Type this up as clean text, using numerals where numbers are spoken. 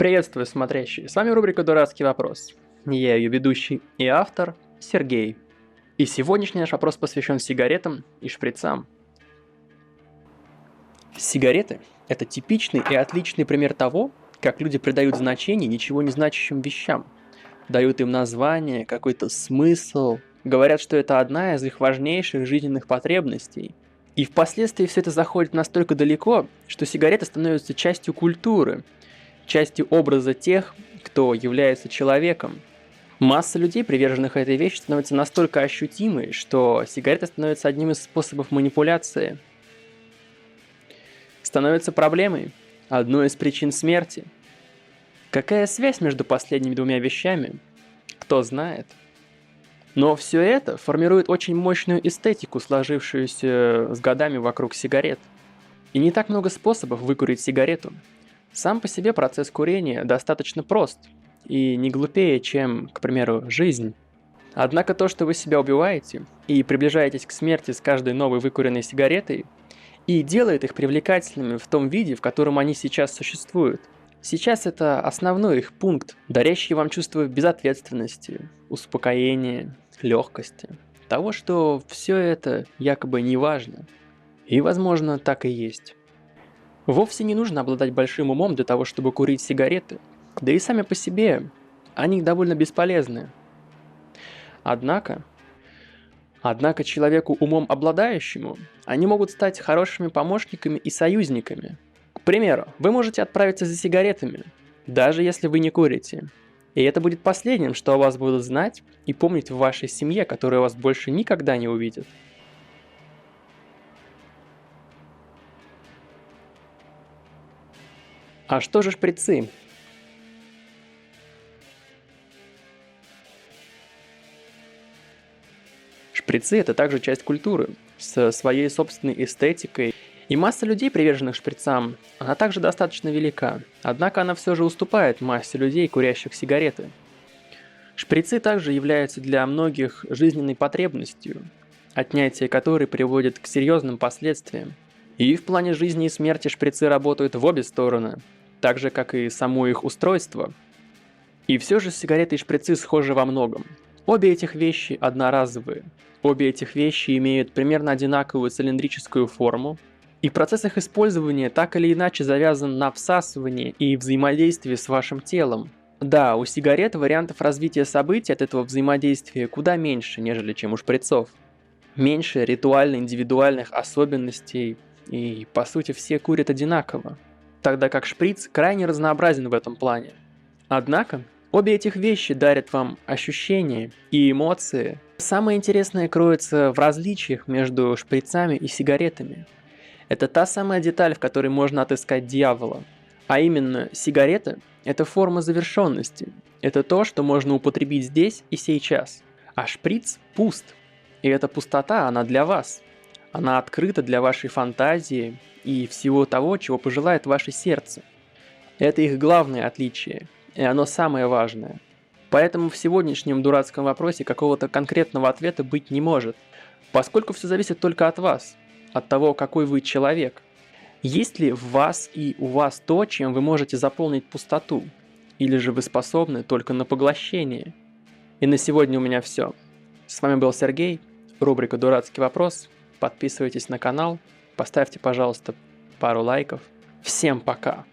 Приветствую, смотрящие! С вами рубрика «Дурацкий вопрос». Я ее ведущий и автор Сергей. И сегодняшний наш вопрос посвящен сигаретам и шприцам. Сигареты – это типичный и отличный пример того, как люди придают значение ничего не значащим вещам. Дают им название, какой-то смысл, говорят, что это одна из их важнейших жизненных потребностей. И впоследствии все это заходит настолько далеко, что сигареты становятся частью культуры, частью образа тех, кто является человеком. Масса людей, приверженных этой вещи, становится настолько ощутимой, что сигарета становится одним из способов манипуляции. Становится проблемой, одной из причин смерти. Какая связь между последними двумя вещами? Кто знает. Но все это формирует очень мощную эстетику, сложившуюся с годами вокруг сигарет. И не так много способов выкурить сигарету. Сам по себе процесс курения достаточно прост и не глупее, чем, к примеру, жизнь. Однако то, что вы себя убиваете и приближаетесь к смерти с каждой новой выкуренной сигаретой, и делает их привлекательными в том виде, в котором они сейчас существуют. Сейчас это основной их пункт, дарящий вам чувство безответственности, успокоения, легкости, того, что все это якобы не важно. И, возможно, так и есть. Вовсе не нужно обладать большим умом для того, чтобы курить сигареты, да и сами по себе они довольно бесполезны. Однако человеку умом обладающему, они могут стать хорошими помощниками и союзниками. К примеру, вы можете отправиться за сигаретами, даже если вы не курите. И это будет последним, что о вас будут знать и помнить в вашей семье, которая вас больше никогда не увидит. А что же шприцы? Шприцы – это также часть культуры, со своей собственной эстетикой. И масса людей, приверженных шприцам, она также достаточно велика. Однако она все же уступает массе людей, курящих сигареты. Шприцы также являются для многих жизненной потребностью, отнятие которой приводит к серьезным последствиям. И в плане жизни и смерти шприцы работают в обе стороны, так же, как и само их устройство. И все же сигареты и шприцы схожи во многом. Обе этих вещи одноразовые. Обе этих вещи имеют примерно одинаковую цилиндрическую форму, и процесс их использования так или иначе завязан на всасывании и взаимодействии с вашим телом. Да, у сигарет вариантов развития событий от этого взаимодействия куда меньше, нежели чем у шприцов. Меньше ритуально-индивидуальных особенностей, и по сути все курят одинаково. Тогда как шприц крайне разнообразен в этом плане. Однако, обе этих вещи дарят вам ощущения и эмоции. Самое интересное кроется в различиях между шприцами и сигаретами. Это та самая деталь, в которой можно отыскать дьявола. А именно, сигарета – это форма завершенности. Это то, что можно употребить здесь и сейчас. А шприц пуст. И эта пустота, она для вас. Она открыта для вашей фантазии и всего того, чего пожелает ваше сердце. Это их главное отличие, и оно самое важное. Поэтому в сегодняшнем дурацком вопросе какого-то конкретного ответа быть не может, поскольку все зависит только от вас, от того, какой вы человек. Есть ли в вас и у вас то, чем вы можете заполнить пустоту, или же вы способны только на поглощение? И на сегодня у меня все. С вами был Сергей, рубрика «Дурацкий вопрос». Подписывайтесь на канал, поставьте, пожалуйста, пару лайков. Всем пока!